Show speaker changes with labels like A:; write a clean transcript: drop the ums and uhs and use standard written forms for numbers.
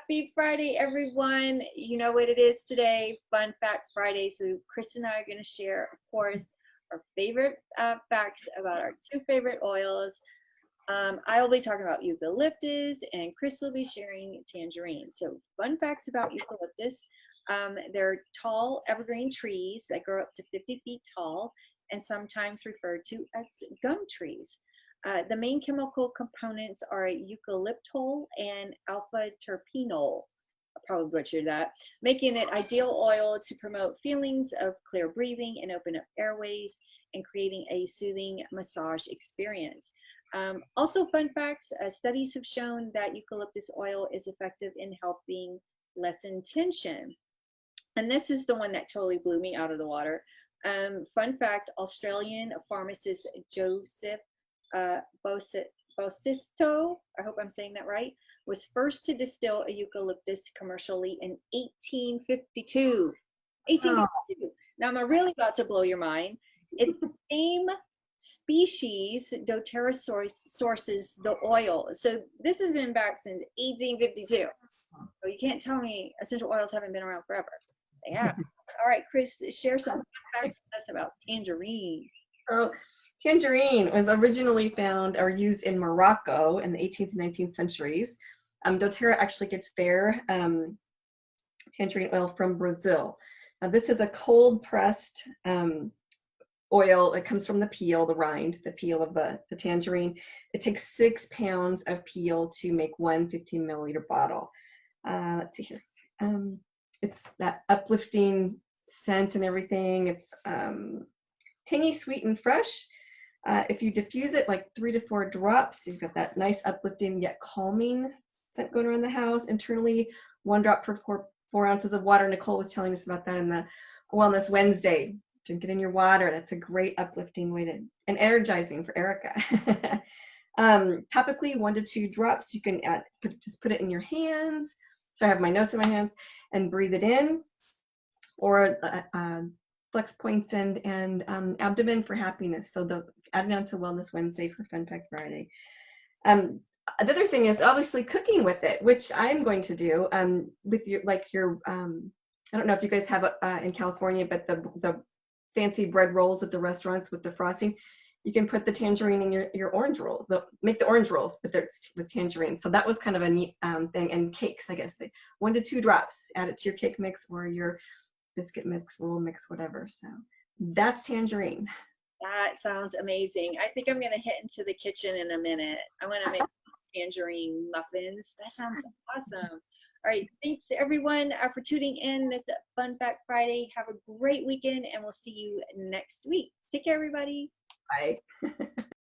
A: Happy Friday, everyone. You know what it is today, Fun Fact Friday. So Chris and I are going to share, of course, our favorite facts about our two favorite oils. I'll be talking about eucalyptus, and Chris will be sharing tangerine. So fun facts about eucalyptus. They're tall evergreen trees that grow up to 50 feet tall and sometimes referred to as gum trees. The main chemical components are eucalyptol and alpha terpenol. I probably butchered that, making it ideal oil to promote feelings of clear breathing and open up airways and creating a soothing massage experience. Also, fun facts, studies have shown that eucalyptus oil is effective in helping lessen tension. And this is the one that totally blew me out of the water. Fun fact, Australian pharmacist Joseph Bosisto, I hope I'm saying that right, was first to distill a eucalyptus commercially in 1852. 1852. Now I'm really about to blow your mind. It's the same species doTERRA sources the oil. So this has been back since 1852. So you can't tell me essential oils haven't been around forever. They have. All right, Chris, share some facts with us about tangerine.
B: So tangerine was originally found or used in Morocco in the 18th and 19th centuries. doTERRA actually gets their tangerine oil from Brazil. Now this is a cold pressed oil. It comes from the peel, the rind, the peel of the tangerine. It takes 6 pounds of peel to make one 15 milliliter bottle. Let's see here. It's that uplifting scent and everything. It's tangy, sweet, and fresh. If you diffuse it like 3 to 4 drops, you've got that nice uplifting yet calming scent going around the house. Internally, 1 drop for 4 ounces of water. Nicole was telling us about that in the Wellness Wednesday. Drink it in your water. That's a great uplifting way to, and energizing for Erica. Topically, 1 to 2 drops. You can just put it in your hands. So I have my notes in my hands and breathe it in, or flex points and abdomen for happiness. So add it on to Wellness Wednesday for Fun Fact Friday. The other thing is obviously cooking with it, which I'm going to do with your I don't know if you guys have it in California, but the fancy bread rolls at the restaurants with the frosting, you can put the tangerine in your orange rolls. Make the orange rolls, but they're with tangerine. So that was kind of a neat thing. And cakes, I guess, 1 to 2 drops. Add it to your cake mix or your biscuit mix, roll mix, whatever. So that's tangerine.
A: That sounds amazing. I think I'm going to hit into the kitchen in a minute. I'm going to make tangerine muffins. That sounds awesome. All right. Thanks everyone for tuning in this Fun Fact Friday. Have a great weekend and we'll see you next week. Take care, everybody.
B: Bye.